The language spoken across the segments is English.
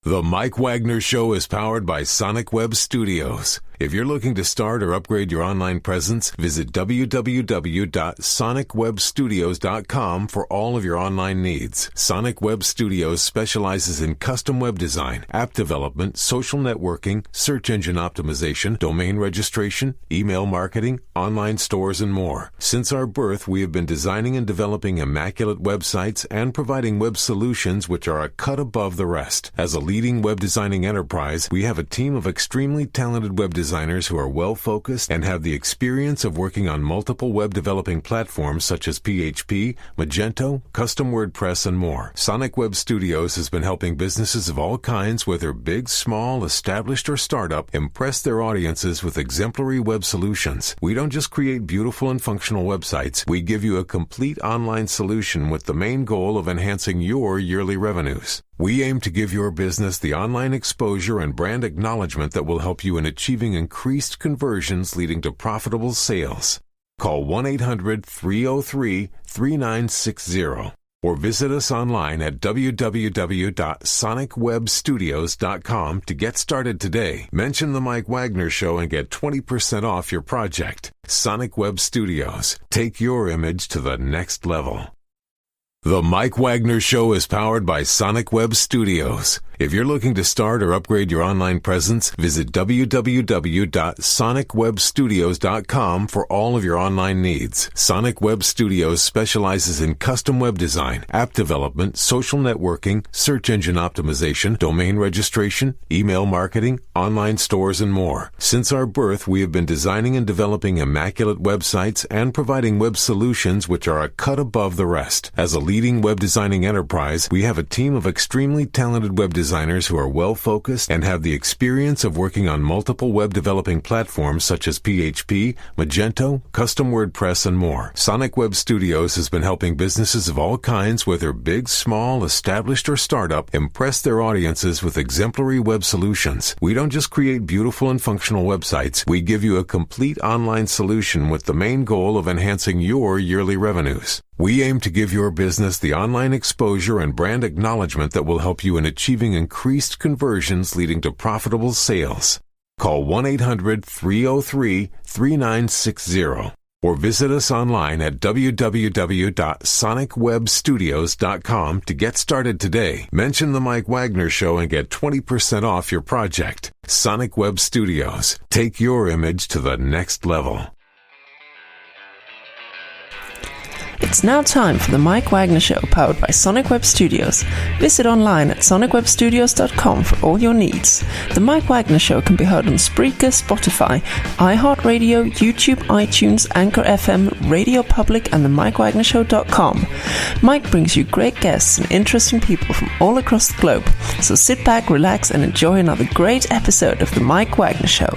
The Mike Wagner Show is powered by Sonic Web Studios. If you're looking to start or upgrade your online presence, visit www.sonicwebstudios.com for all of your online needs. Sonic Web Studios specializes in custom web design, app development, social networking, search engine optimization, domain registration, email marketing, online stores, and more. Since our birth, we have been designing and developing immaculate websites and providing web solutions which are a cut above the rest. As a leading web designing enterprise, we have a team of extremely talented web designers who are well-focused and have the experience of working on multiple web developing platforms such as PHP, Magento, custom WordPress, and more. Sonic Web Studios has been helping businesses of all kinds, whether big, small, established, or startup, impress their audiences with exemplary web solutions. We don't just create beautiful and functional websites. We give you a complete online solution with the main goal of enhancing your yearly revenues. We aim to give your business the online exposure and brand acknowledgement that will help you in achieving increased conversions leading to profitable sales. Call 1-800-303-3960 or visit us online at www.sonicwebstudios.com to get started today. Mention the Mike Wagner Show and get 20% off your project. Sonic Web Studios. Take your image to the next level. The Mike Wagner Show is powered by Sonic Web Studios. If you're looking to start or upgrade your online presence, visit www.sonicwebstudios.com for all of your online needs. Sonic Web Studios specializes in custom web design, app development, social networking, search engine optimization, domain registration, email marketing, online stores, and more. Since our birth, we have been designing and developing immaculate websites and providing web solutions which are a cut above the rest. As a leading web designing enterprise, we have a team of extremely talented web designers who are well-focused and have the experience of working on multiple web developing platforms such as PHP, Magento, custom WordPress, and more. Sonic Web Studios has been helping businesses of all kinds, whether big, small, established, or startup, impress their audiences with exemplary web solutions. We don't just create beautiful and functional websites. We give you a complete online solution with the main goal of enhancing your yearly revenues. We aim to give your business the online exposure and brand acknowledgement that will help you in achieving increased conversions leading to profitable sales. Call 1-800-303-3960 or visit us online at www.sonicwebstudios.com to get started today. Mention the Mike Wagner Show and get 20% off your project. Sonic Web Studios. Take your image to the next level. It's now time for the Mike Wagner Show, powered by Sonic Web Studios. Visit online at sonicwebstudios.com for all your needs. The Mike Wagner Show can be heard on Spreaker, Spotify, iHeartRadio, YouTube, iTunes, Anchor FM, Radio Public, and the MikeWagnerShow.com. Mike brings you great guests and interesting people from all across the globe. So sit back, relax, and enjoy another great episode of the Mike Wagner Show.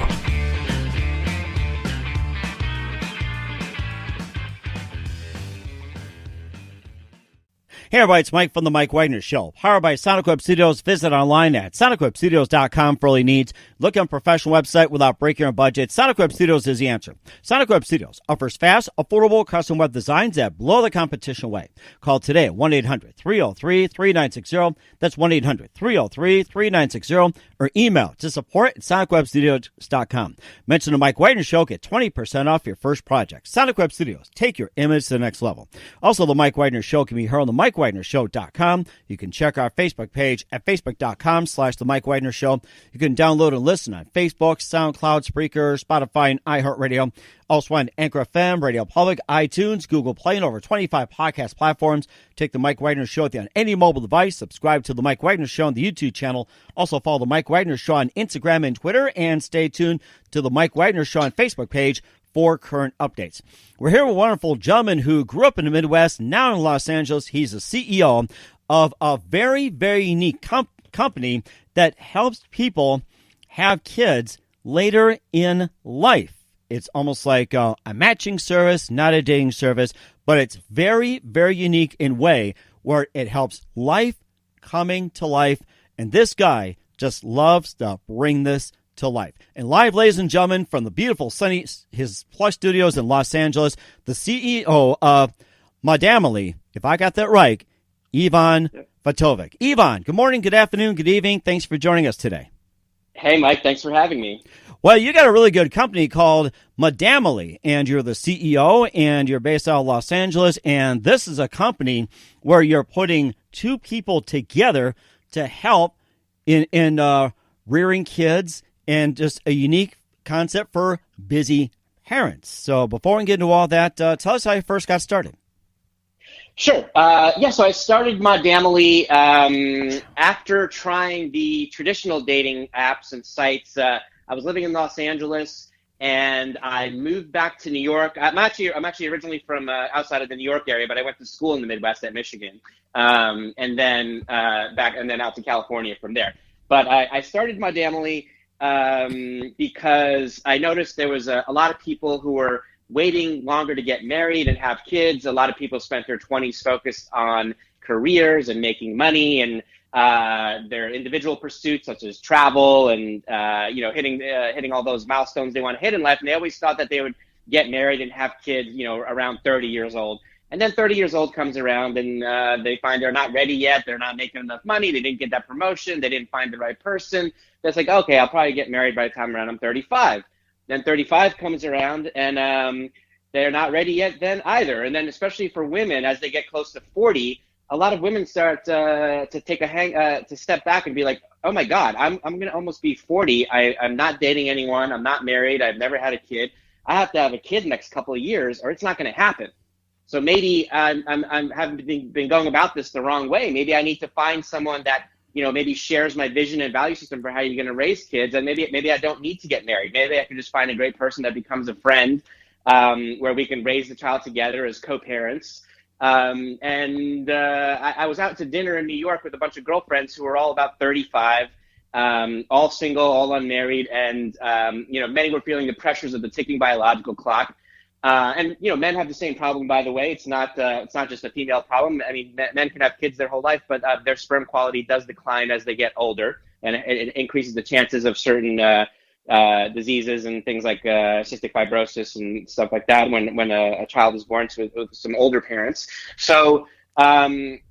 Hey everybody, it's Mike from the Mike Wagner Show. Powered by Sonic Web Studios. Visit online at sonicwebstudios.com for all your needs. Look on a professional website without breaking your budget. Sonic Web Studios is the answer. Sonic Web Studios offers fast, affordable custom web designs that blow the competition away. Call today at 1-800-303-3960. That's 1-800-303-3960. Or email to support at sonicwebstudios.com. Mention the Mike Wagner Show. Get 20% off your first project. Sonic Web Studios. Take your image to the next level. Also, the Mike Wagner Show can be heard on the MikeWagnerShow.com. You can check our Facebook page at facebook.com/The Mike Wagner Show. You can download and listen on Facebook, SoundCloud, Spreaker, Spotify, and iHeartRadio. Also on Anchor FM, Radio Public, iTunes, Google Play, and over 25 podcast platforms. Take the Mike Wagner Show on any mobile device. Subscribe to the Mike Wagner Show on the YouTube channel. Also follow the Mike Wagner Show on Instagram and Twitter. And stay tuned to the Mike Wagner Show on Facebook page for current updates. We're here with a wonderful gentleman who grew up in the Midwest, now in Los Angeles. He's the CEO of a very, very unique company that helps people have kids later in life. It's almost like a matching service, not a dating service, but it's very, very unique in way where it helps life coming to life. And this guy just loves to bring this to life. And live, ladies and gentlemen, from the beautiful sunny, his plush studios in Los Angeles, the CEO of Modamily, if I got that right, Ivan Fatovic. Ivan, good morning, good afternoon, good evening. Thanks for joining us today. Hey, Mike. Thanks for having me. Well, you got a really good company called Modamily, and you're the CEO, and you're based out of Los Angeles, and this is a company where you're putting two people together to help in rearing kids, and just a unique concept for busy parents. So before we get into all that, tell us how you first got started. Sure. So I started Modamily after trying the traditional dating apps and sites. I was living in Los Angeles, and I moved back to New York. I'm actually originally from outside of the New York area, but I went to school in the Midwest at Michigan, and then out to California from there. But I started Modamily because I noticed there was a lot of people who were waiting longer to get married and have kids. A lot of people spent their 20s focused on careers and making money and their individual pursuits such as travel and hitting all those milestones they want to hit in life. And they always thought that they would get married and have kids, around 30 years old. And then 30 years old comes around and they find they're not ready yet. They're not making enough money. They didn't get that promotion. They didn't find the right person. That's like, okay, I'll probably get married by the time around I'm 35. Then 35 comes around and they're not ready yet then either. And then especially for women, as they get close to 40, a lot of women start to take to step back and be like, oh my God, I'm going to almost be 40. I'm not dating anyone. I'm not married. I've never had a kid. I have to have a kid next couple of years or it's not going to happen. So maybe I'm haven't been going about this the wrong way. Maybe I need to find someone that, maybe shares my vision and value system for how you're going to raise kids. And maybe I don't need to get married. Maybe I can just find a great person that becomes a friend, where we can raise the child together as co-parents. I was out to dinner in New York with a bunch of girlfriends who were all about 35, all single, all unmarried. And, many were feeling the pressures of the ticking biological clock. Men have the same problem, by the way. It's not just a female problem. I mean, men can have kids their whole life, but their sperm quality does decline as they get older, and it increases the chances of certain diseases and things like cystic fibrosis and stuff like that when a child is born with some older parents. So, one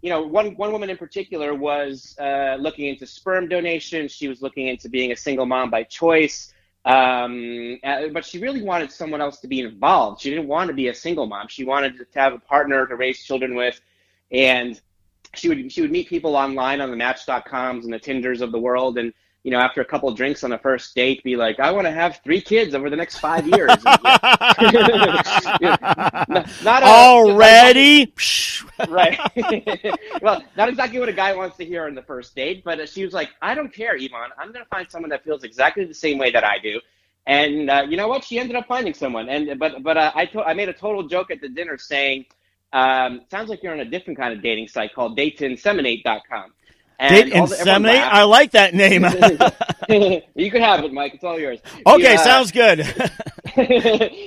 woman in particular was looking into sperm donation. She was looking into being a single mom by choice. But she really wanted someone else to be involved. She didn't want to be a single mom. She wanted to have a partner to raise children with, and she would meet people online on the Match.coms and the Tinders of the world, and after a couple of drinks on a first date, be like, I want to have 3 kids over the next 5 years. Not already, right? Well, not exactly what a guy wants to hear on the first date, but she was like, I don't care, Ivan. I'm going to find someone that feels exactly the same way that I do. And you know what? She ended up finding someone. But I made a total joke at the dinner saying, sounds like you're on a different kind of dating site called dateinseminate.com. Date Inseminate? I like that name. You can have it, Mike. It's all yours. Okay, sounds good.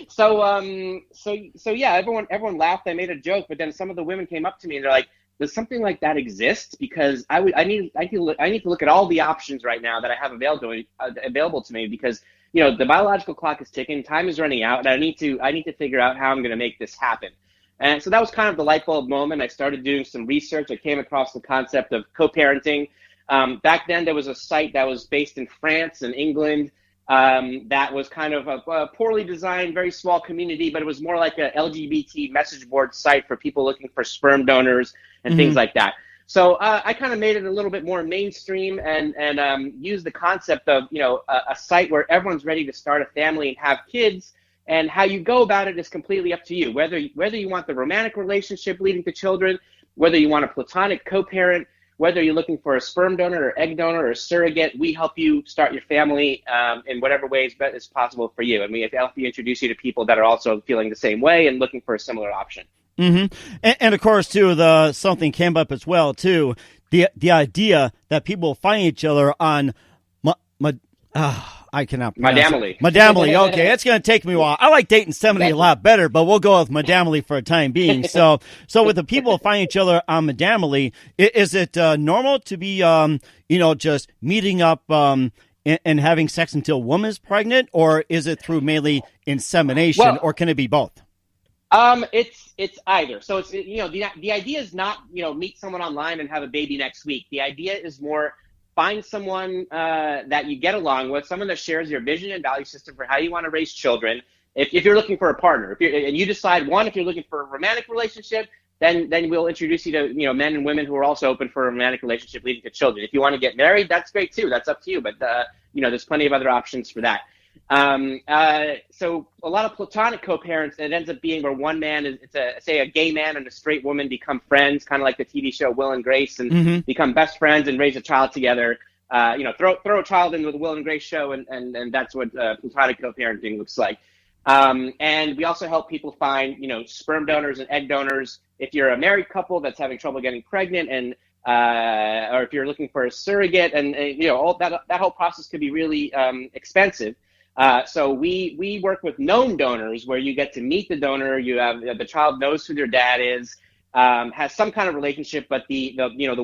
So yeah, everyone laughed. I made a joke, but then some of the women came up to me and they're like, "Does something like that exist? Because I need to look at all the options right now that I have available to me because the biological clock is ticking, time is running out, and I need to figure out how I'm going to make this happen." And so that was kind of the light bulb moment. I started doing some research. I came across the concept of co-parenting. Back then, there was a site that was based in France and England that was kind of a poorly designed, very small community, but it was more like a LGBT message board site for people looking for sperm donors and things like that. So I kind of made it a little bit more mainstream and used the concept of a site where everyone's ready to start a family and have kids. And how you go about it is completely up to you. Whether you want the romantic relationship leading to children, whether you want a platonic co-parent, whether you're looking for a sperm donor or egg donor or a surrogate, we help you start your family in whatever ways is possible for you. And we help you introduce you to people that are also feeling the same way and looking for a similar option. Mm-hmm. And of course, too, something came up as well, too. The idea that people find each other on I cannot pronounce Modamily. Modamily. Okay, it's going to take me a while. I like Date Inseminate a lot better, but we'll go with Modamily for a time being. So with the people finding each other on Modamily, is it normal to be, just meeting up and having sex until a woman's pregnant, or is it through mainly insemination, or can it be both? It's either. So it's, the idea is not, meet someone online and have a baby next week. The idea is more find someone that you get along with, someone that shares your vision and value system for how you want to raise children. If you're looking for a partner, and you decide, if you're looking for a romantic relationship, then we'll introduce you to, men and women who are also open for a romantic relationship leading to children. If you want to get married, that's great too. That's up to you. But, there's plenty of other options for that. So a lot of platonic co-parents, it ends up being where one man is, say a gay man and a straight woman become friends, kind of like the TV show Will and Grace, and become best friends and raise a child together. Throw a child into the Will and Grace show, and that's what platonic co-parenting looks like. And we also help people find, sperm donors and egg donors. If you're a married couple that's having trouble getting pregnant, and or if you're looking for a surrogate, and all that whole process could be really expensive. So we work with known donors, where you get to meet the donor. You have the child knows who their dad is, has some kind of relationship, but the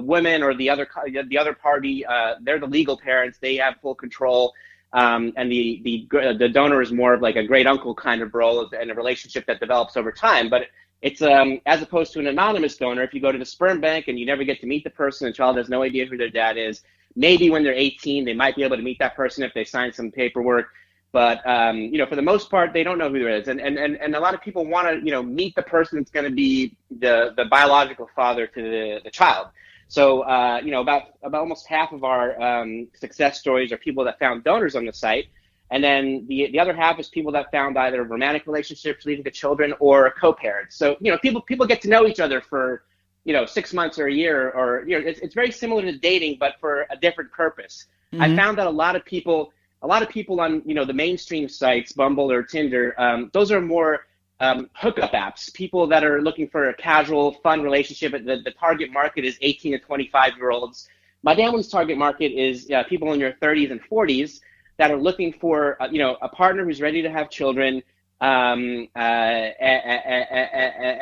woman or the other party, they're the legal parents. They have full control, and the donor is more of like a great uncle kind of role, and a relationship that develops over time. But it's as opposed to an anonymous donor. If you go to the sperm bank and you never get to meet the person, the child has no idea who their dad is. Maybe when they're 18, they might be able to meet that person if they sign some paperwork. But, for the most part, they don't know who there is. And a lot of people want to, meet the person that's going to be the biological father to the child. So, about almost half of our success stories are people that found donors on the site. And then the other half is people that found either romantic relationships leading to children or co-parents. So, people get to know each other for, 6 months or a year, or, it's very similar to dating, but for a different purpose. Mm-hmm. I found that a lot of people on, the mainstream sites, Bumble or Tinder, those are more hookup apps, people that are looking for a casual, fun relationship. The target market is 18 to 25-year-olds. Modamily's target market is people in your 30s and 40s that are looking for, a partner who's ready to have children, and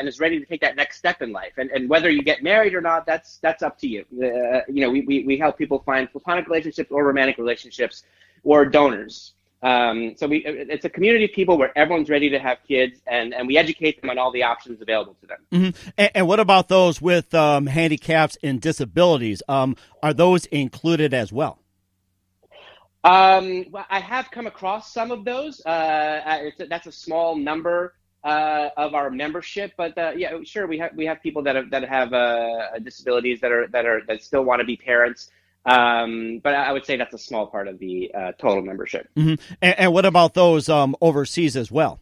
is ready to take that next step in life. And whether you get married or not, that's up to you. We help people find platonic relationships or romantic relationships, or donors. So it's a community of people where everyone's ready to have kids, and we educate them on all the options available to them. Mm-hmm. And what about those with handicaps and disabilities? Are those included as well? Well, I have come across some of those. That's a small number of our membership, but sure, we have people that have disabilities that still want to be parents. But I would say that's a small part of the total membership. Mm-hmm. And what about those overseas as well?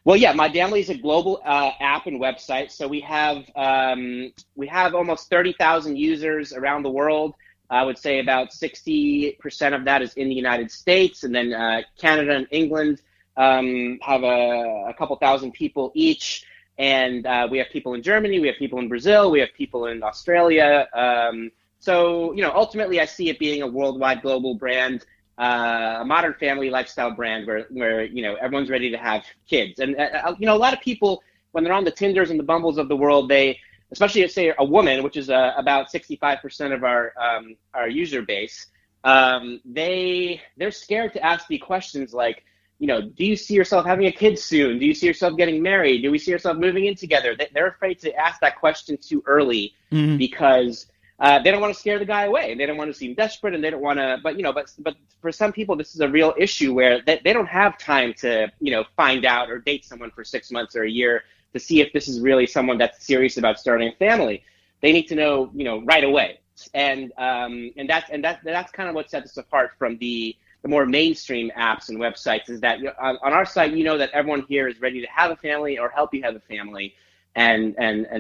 Well, yeah, Modamily is a global app and website. So we have almost 30,000 users around the world. I would say about 60% of that is in the United States, and then Canada and England have a couple thousand people each. And we have people in Germany, we have people in Brazil, we have people in Australia. So, ultimately I see it being a worldwide global brand, a modern family lifestyle brand where everyone's ready to have kids. And, a lot of people, when they're on the Tinders and the Bumbles of the world, they, especially say a woman, which is about 65% of our user base, they're scared to ask the questions like, do you see yourself having a kid soon? Do you see yourself getting married? Do we see yourself moving in together? They're afraid to ask that question too early, mm-hmm. because they don't want to scare the guy away. They don't want to seem desperate, and they don't want to. But for some people, this is a real issue where they don't have time to find out or date someone for 6 months or a year to see if this is really someone that's serious about starting a family. They need to know right away, and that's kind of what sets us apart from the more mainstream apps and websites. Is that on our site, that everyone here is ready to have a family or help you have a family. And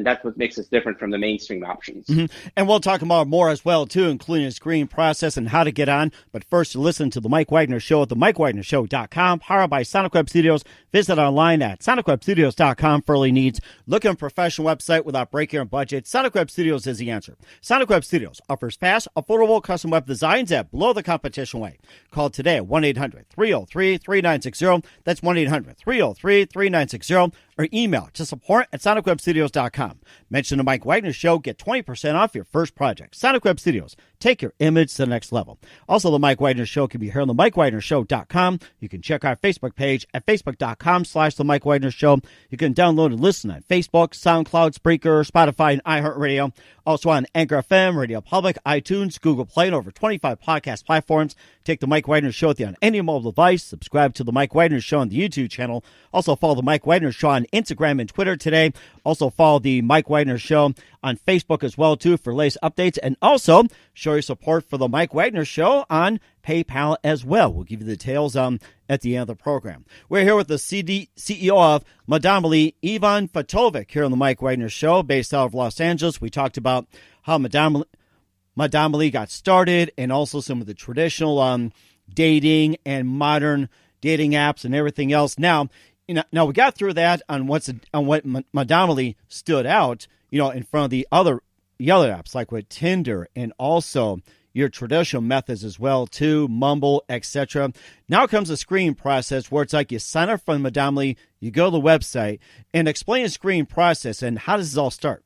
that's what makes us different from the mainstream options. Mm-hmm. And we'll talk about more as well, too, including the screening process and how to get on. But first, listen to The Mike Wagner Show at themikewagnershow.com, powered by Sonic Web Studios. Visit online at sonicwebstudios.com for early needs. Looking for a professional website without breaking your budget? Sonic Web Studios is the answer. Sonic Web Studios offers fast, affordable custom web designs at below the competition rate. Call today at 1-800-303-3960. That's 1-800-303-3960. Or email to support@sonicwebstudios.com. Mention the Mike Wagner Show. Get 20% off your first project. Sonic Web Studios. Take your image to the next level. Also, The Mike Wagner Show can be heard on the MikeWagnerShow.com. You can check our Facebook page at Facebook.com/The Mike Wagner Show. You can download and listen on Facebook, SoundCloud, Spreaker, Spotify, and iHeartRadio. Also on Anchor FM, Radio Public, iTunes, Google Play, and over 25 podcast platforms. Take The Mike Wagner Show with you on any mobile device. Subscribe to The Mike Wagner Show on the YouTube channel. Also follow The Mike Wagner Show on Instagram and Twitter today. Also follow The Mike Wagner Show on Facebook as well, too, for latest updates. And also show your support for The Mike Wagner Show on PayPal as well. We'll give you the details at the end of the program. We're here with the CEO of Modamily, Ivan Fatovic, here on The Mike Wagner Show, based out of Los Angeles. We talked about how Modamily got started and also some of the traditional dating and modern dating apps and everything else. Now we got through that on what Modamily stood out, in front of the other apps, like with Tinder and also your traditional methods as well, too, Mumble, etc. Now comes the screening process where it's like you sign up for Modamily, you go to the website, and explain the screening process and how does this all start?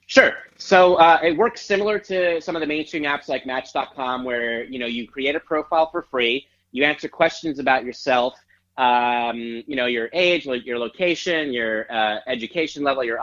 Sure. So it works similar to some of the mainstream apps like Match.com, where you create a profile for free, you answer questions about yourself, your age, your location, your education level, your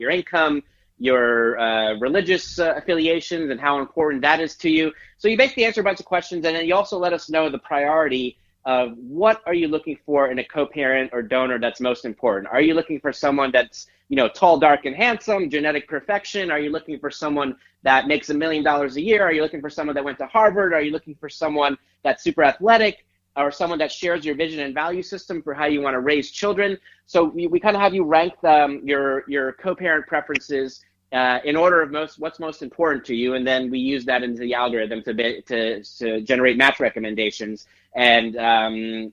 income, your religious affiliations, and how important that is to you. So you basically answer a bunch of questions, and then you also let us know the priority of what are you looking for in a co-parent or donor that's most important. Are you looking for someone that's tall, dark, and handsome, genetic perfection? Are you looking for someone that makes $1 million a year? Are you looking for someone that went to Harvard? Are you looking for someone that's super athletic, or someone that shares your vision and value system for how you want to raise children? So we kind of have you rank your co-parent preferences in order of what's most important to you, and then we use that into the algorithm to generate match recommendations and to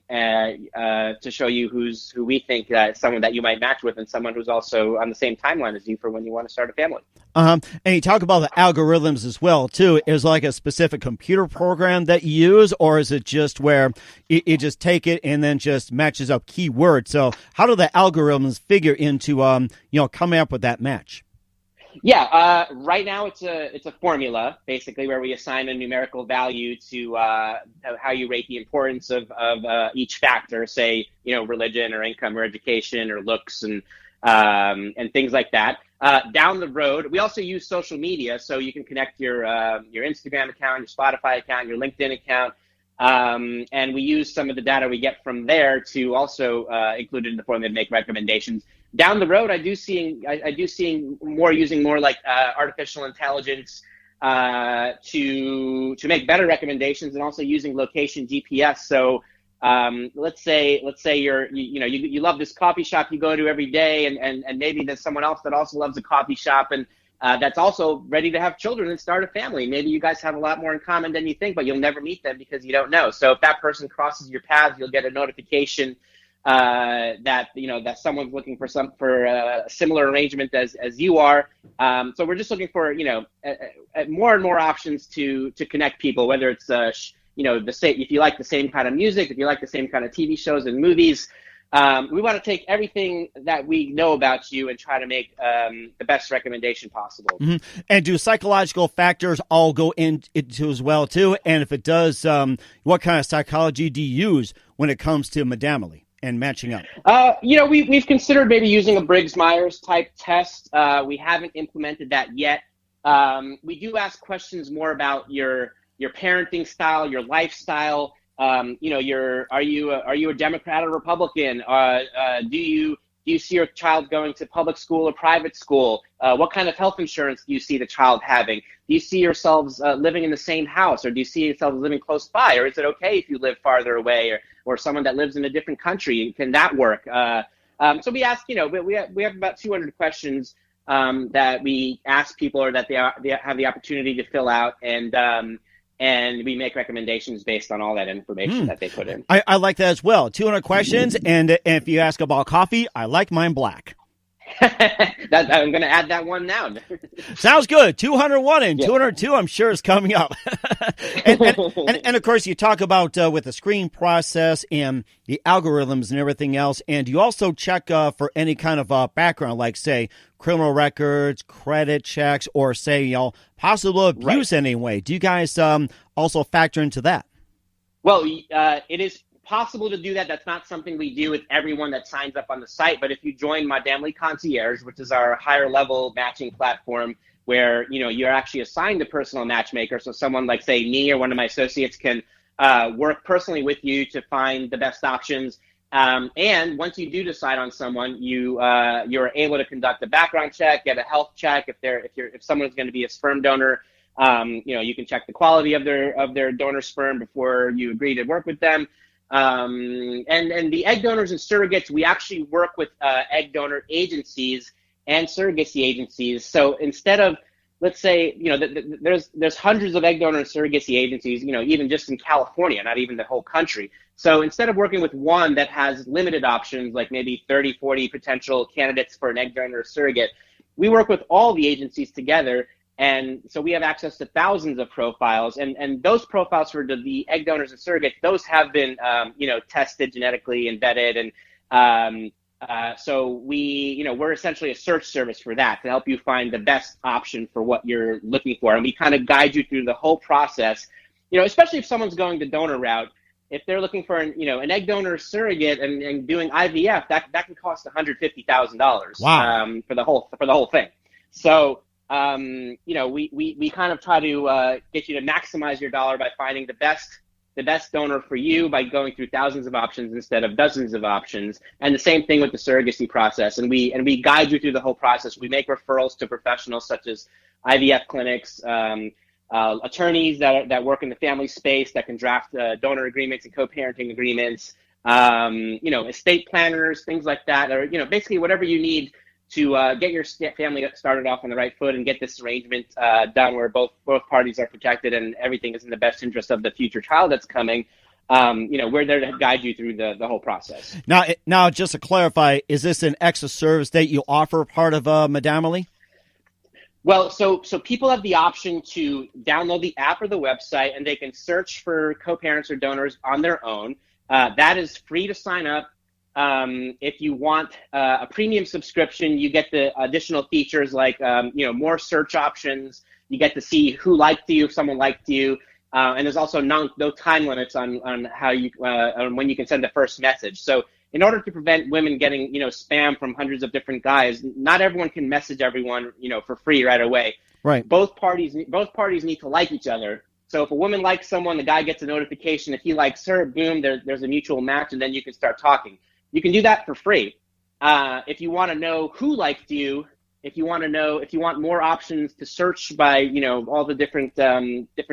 show you who we think someone that you might match with, and someone who's also on the same timeline as you for when you want to start a family. And you talk about the algorithms as well, too. Is like a specific computer program that you use, or is it just where you just take it and then just matches up keywords? So how do the algorithms figure into coming up with that match? Yeah, right now it's a formula, basically, where we assign a numerical value to how you rate the importance of each factor, say, religion or income or education or looks and things like that. Down the road, we also use social media, so you can connect your Instagram account, your Spotify account, your LinkedIn account, and we use some of the data we get from there to also include it in the formula to make recommendations. Down the road, I do seeing using more like artificial intelligence to make better recommendations, and also using location GPS. So let's say you love this coffee shop you go to every day, and maybe there's someone else that also loves a coffee shop and that's also ready to have children and start a family. Maybe you guys have a lot more in common than you think, but you'll never meet them because you don't know. So if that person crosses your path, you'll get a notification that someone's looking for a similar arrangement as you are. So we're just looking for more and more options to connect people, whether it's if you like the same kind of music, if you like the same kind of TV shows and movies. We want to take everything that we know about you and try to make the best recommendation possible. Mm-hmm. And do psychological factors all go into as well, too? And if it does, what kind of psychology do you use when it comes to Modamily and matching up? We've considered maybe using a Briggs-Myers type test. We haven't implemented that yet. We do ask questions more about your parenting style, your lifestyle. Are you a Democrat or Republican? Do you see your child going to public school or private school? What kind of health insurance do you see the child having? Do you see yourselves living in the same house, or do you see yourselves living close by? Or is it okay if you live farther away, or someone that lives in a different country? Can that work? So we ask, we have about 200 questions that we ask people, or that they have the opportunity to fill out, and we make recommendations based on all that information that they put in. I like that as well. 200 questions, and if you ask about coffee, I like mine black. I'm going to add that one now. Sounds good. 201 and Yeah. 202, I'm sure, is coming up. and of course, you talk about with the screening process and the algorithms and everything else. And you also check for any kind of background, like, say, criminal records, credit checks, or, say, possible abuse anyway. Do you guys also factor into that? Well, it is possible to do that. That's not something we do with everyone that signs up on the site. But if you join Modamily Concierge, which is our higher level matching platform where, you're actually assigned a personal matchmaker. So someone like, say, me or one of my associates can work personally with you to find the best options. And once you do decide on someone, you're able to conduct a background check, get a health check. If someone's going to be a sperm donor, you can check the quality of their donor sperm before you agree to work with them. And the egg donors and surrogates, we actually work with egg donor agencies and surrogacy agencies. So instead of, let's say, there's hundreds of egg donor and surrogacy agencies, even just in California, not even the whole country. So instead of working with one that has limited options, like maybe 30, 40 potential candidates for an egg donor or surrogate, we work with all the agencies together. And so we have access to thousands of profiles, and those profiles for the egg donors and surrogates, those have been, tested genetically and vetted. And so we're essentially a search service for that to help you find the best option for what you're looking for. And we kind of guide you through the whole process, especially if someone's going the donor route. If they're looking for an egg donor surrogate and doing IVF, that can cost $150,000 for the whole thing. So we kind of try to get you to maximize your dollar by finding the best donor for you by going through thousands of options instead of dozens of options. And the same thing with the surrogacy process. And we guide you through the whole process. We make referrals to professionals such as IVF clinics, attorneys that work in the family space that can draft donor agreements and co-parenting agreements, estate planners, things like that, or basically whatever you need to get your family started off on the right foot and get this arrangement done where both parties are protected and everything is in the best interest of the future child that's coming. We're there to guide you through the whole process. Now, just to clarify, is this an extra service that you offer part of Modamily? Well, so people have the option to download the app or the website, and they can search for co-parents or donors on their own. That is free to sign up. If you want a premium subscription, you get the additional features like, more search options. You get to see who liked you, if someone liked you. And there's also no time limits on how you on when you can send the first message. So in order to prevent women getting, spam from hundreds of different guys, not everyone can message everyone, for free right away. Right. Both parties need to like each other. So if a woman likes someone, the guy gets a notification. If he likes her, boom, there's a mutual match, and then you can start talking. You can do that for free. If you want to know who liked you, if you want more options to search by, all the different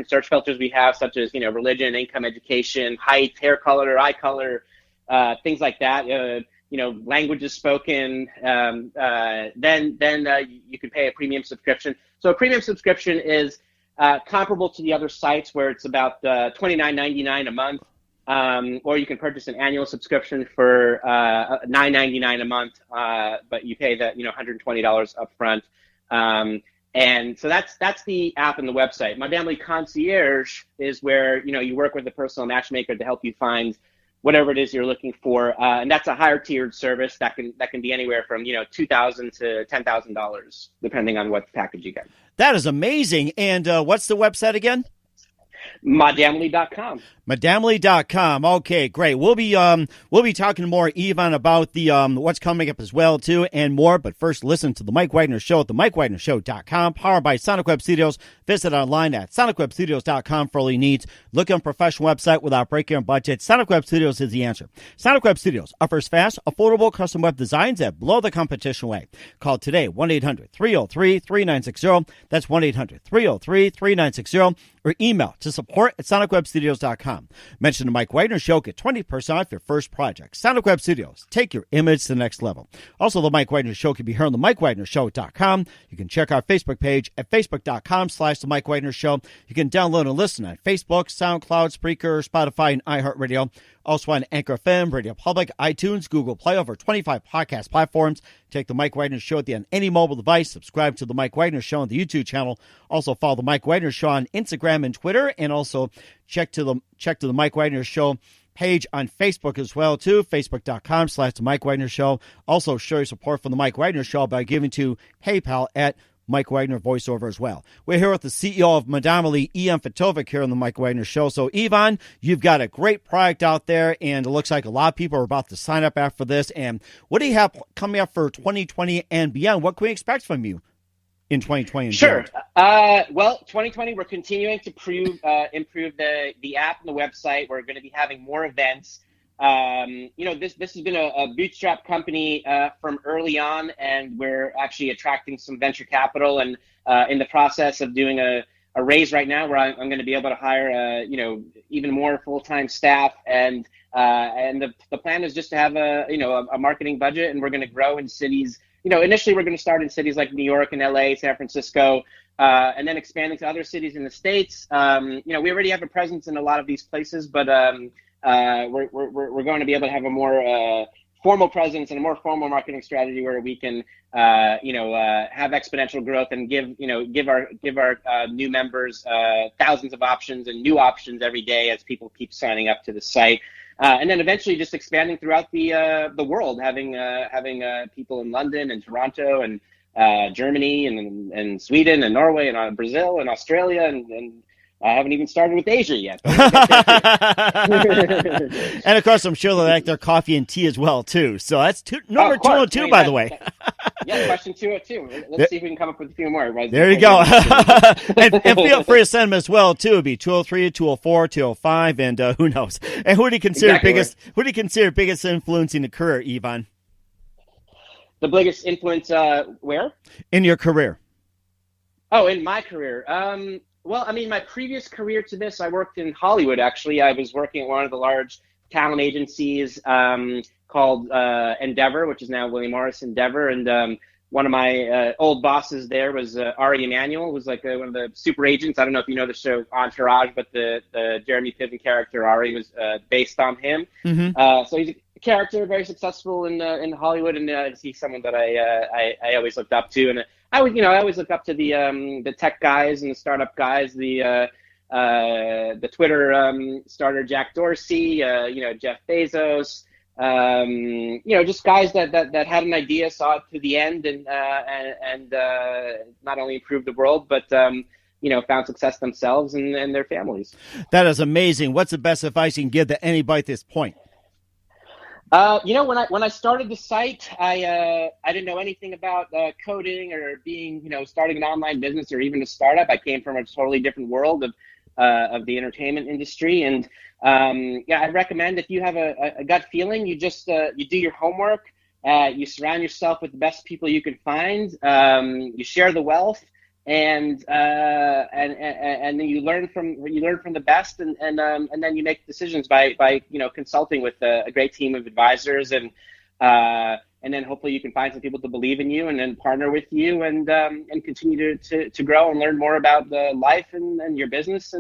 search filters we have, such as, religion, income, education, height, hair color, eye color, things like that, languages spoken, then you can pay a premium subscription. So a premium subscription is comparable to the other sites where it's about $29.99 a month. Or you can purchase an annual subscription for $9.99 a month, but you pay the $120 up front. And so that's the app and the website. Modamily Concierge is where you work with a personal matchmaker to help you find whatever it is you're looking for, and that's a higher tiered service that can be anywhere from $2,000 to $10,000 depending on what package you get. That is amazing. And what's the website again? Modamily.com. Modamily.com. Okay, great. We'll be talking more, Yvonne, about the what's coming up as well too, and more. But first, listen to the Mike Wagner Show at the MikeWagnerShow.com, powered by Sonic Web Studios. Visit online at SonicWebStudios.com for all your needs. Look on a professional website without breaking your budget. Sonic Web Studios is the answer. Sonic Web Studios offers fast, affordable custom web designs that blow the competition away. Call today 1-800-303-3960. That's 1-800-303-3960. Or email to support@SonicWebStudios.com. Mention the Mike Wagner Show. Get 20% off your first project. Sonic Web Studios. Take your image to the next level. Also, the Mike Wagner Show can be heard on the MikeWagnerShow.com. You can check our Facebook page at Facebook.com/the Mike Wagner Show. You can download and listen on Facebook, SoundCloud, Spreaker, Spotify, and iHeartRadio. Also on Anchor FM, Radio Public, iTunes, Google Play, over 25 podcast platforms. Take the Mike Wagner Show on any mobile device. Subscribe to the Mike Wagner Show on the YouTube channel. Also follow the Mike Wagner Show on Instagram and Twitter, and also check to the Mike Wagner Show page on Facebook as well, too. Facebook.com/The Mike Wagner Show. Also, show your support for the Mike Wagner Show by giving to PayPal at Mike Wagner Voiceover as well. We're here with the CEO of Modamily, Fatovic, here on the Mike Wagner Show. So, Ivan, you've got a great product out there, and it looks like a lot of people are about to sign up after this. And what do you have coming up for 2020 and beyond? What can we expect from you in 2020 and Sure. beyond? Well, 2020, we're continuing to improve the app and the website. We're going to be having more events. This has been a bootstrap company from early on, and we're actually attracting some venture capital, and in the process of doing a raise right now where I'm going to be able to hire even more full-time staff, and the plan is just to have a marketing budget, and we're going to grow in cities. Initially we're going to start in cities like New York and LA, San Francisco, and then expanding to other cities in the States. We already have a presence in a lot of these places, but we're going to be able to have a more formal presence and a more formal marketing strategy where we can have exponential growth and give our new members thousands of options and new options every day as people keep signing up to the site. And then eventually just expanding throughout the world, having people in London and Toronto and Germany and Sweden and Norway and Brazil and Australia and I haven't even started with Asia yet. And of course, I'm sure they like their coffee and tea as well, too. So that's number 202, by the way. Yeah, question 202. Let's see if we can come up with a few more. Right? There you go. and feel free to send them as well, too. It'd be 203, 204, 205, and who knows? And who do you consider biggest influence in the career, Ivan? The biggest influence where? In your career. Oh, in my career. Well, I mean, my previous career to this, I worked in Hollywood, actually. I was working at one of the large talent agencies called Endeavor, which is now William Morris Endeavor. And one of my old bosses there was Ari Emanuel, was like one of the super agents. I don't know if you know the show Entourage, but the Jeremy Piven character, Ari, was based on him. Mm-hmm. So he's a character, very successful in Hollywood, and he's someone that I always looked up to. And I always look up to the tech guys and the startup guys, the Twitter starter Jack Dorsey, Jeff Bezos, just guys that had an idea, saw it to the end, and not only improved the world, but found success themselves and their families. That is amazing. What's the best advice you can give to anybody at this point? When I started the site, I didn't know anything about coding or starting an online business or even a startup. I came from a totally different world of the entertainment industry, and I recommend if you have a gut feeling, you just you do your homework, you surround yourself with the best people you can find, you share the wealth, and then you learn from the best, and then you make decisions by consulting with a great team of advisors, and then hopefully you can find some people to believe in you and then partner with you and continue to grow and learn more about the life and your business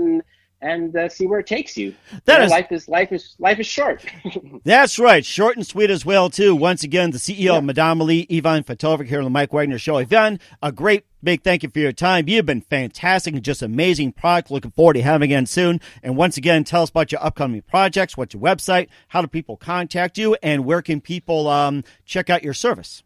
and see where it takes you. Life is short. That's right. Short and sweet as well, too. Once again, the CEO of Modamily, Ivan Fatovic, here on the Mike Wagner Show. Ivan, a great big thank you for your time. You've been fantastic and just amazing product. Looking forward to having you again soon. And once again, tell us about your upcoming projects, what's your website, how do people contact you, and where can people check out your service?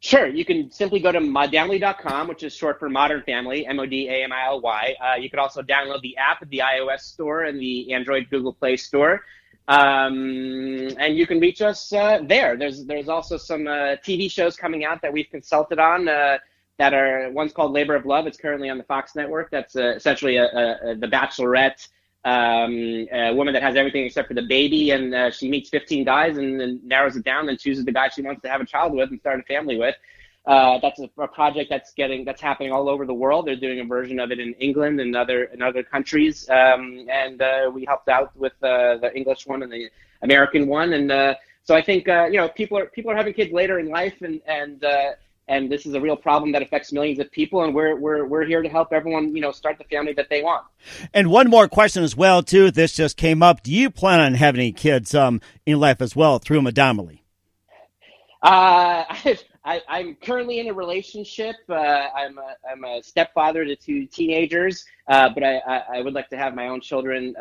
Sure. You can simply go to modamily.com, which is short for Modern Family, Modamily. You can also download the app at the iOS store and the Android Google Play store. And you can reach us there. There's also some TV shows coming out that we've consulted on that are, one's called Labor of Love. It's currently on the Fox network. That's essentially the Bachelorette, a woman that has everything except for the baby, and she meets 15 guys and then narrows it down and chooses the guy she wants to have a child with and start a family with. That's a project that's happening all over the world. They're doing a version of it in England and other countries, and we helped out with the English one and the American one. And so I think people are having kids later in life, and and this is a real problem that affects millions of people, and we're here to help everyone, start the family that they want. And one more question as well, too. This just came up. Do you plan on having any kids in life as well through Modamily? I'm currently in a relationship. I'm a stepfather to 2 teenagers, but I would like to have my own children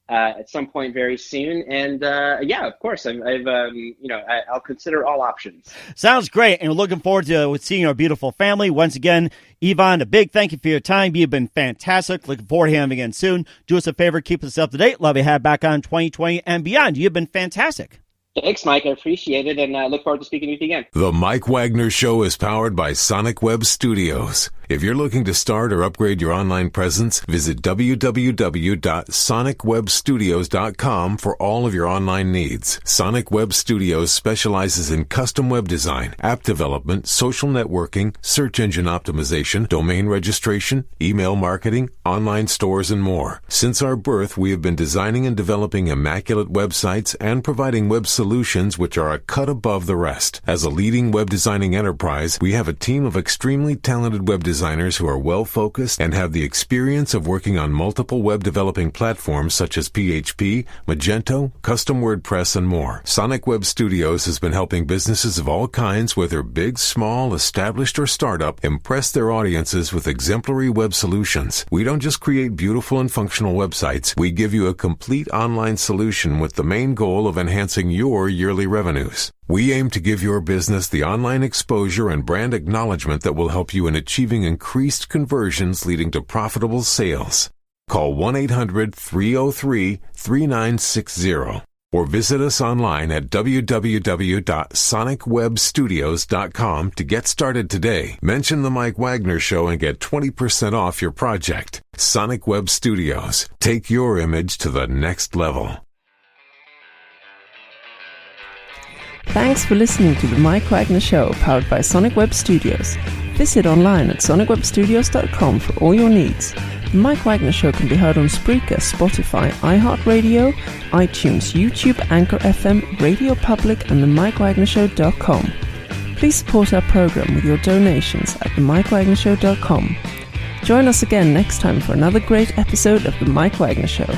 at some point very soon. And yeah, of course, I'll consider all options. Sounds great, and we're looking forward to seeing your beautiful family. Once again, Ivan, a big thank you for your time. You've been fantastic. Looking forward to having you again soon. Do us a favor, keep us up to date. Love you have back on 2020 and beyond. You've been fantastic. Thanks, Mike. I appreciate it, and I look forward to speaking with you again. The Mike Wagner Show is powered by Sonic Web Studios. If you're looking to start or upgrade your online presence, visit www.sonicwebstudios.com for all of your online needs. Sonic Web Studios specializes in custom web design, app development, social networking, search engine optimization, domain registration, email marketing, online stores, and more. Since our birth, we have been designing and developing immaculate websites and providing web solutions which are a cut above the rest. As a leading web designing enterprise, we have a team of extremely talented web designers who are well-focused and have the experience of working on multiple web developing platforms such as PHP, Magento, Custom WordPress, and more. Sonic Web Studios has been helping businesses of all kinds, whether big, small, established, or startup, impress their audiences with exemplary web solutions. We don't just create beautiful and functional websites. We give you a complete online solution with the main goal of enhancing your yearly revenues. We aim to give your business the online exposure and brand acknowledgement that will help you in achieving increased conversions leading to profitable sales. Call 1-800-303-3960 or visit us online at www.sonicwebstudios.com to get started today. Mention the Mike Wagner Show and get 20% off your project. Sonic Web Studios. Take your image to the next level. Thanks for listening to the Mike Wagner Show, powered by Sonic Web Studios. Visit online at sonicwebstudios.com for all your needs. The Mike Wagner Show can be heard on Spreaker, Spotify, iHeartRadio, iTunes, YouTube, Anchor FM, Radio Public, and themikewagnershow.com. Please support our program with your donations at themikewagnershow.com. Join us again next time for another great episode of The Mike Wagner Show.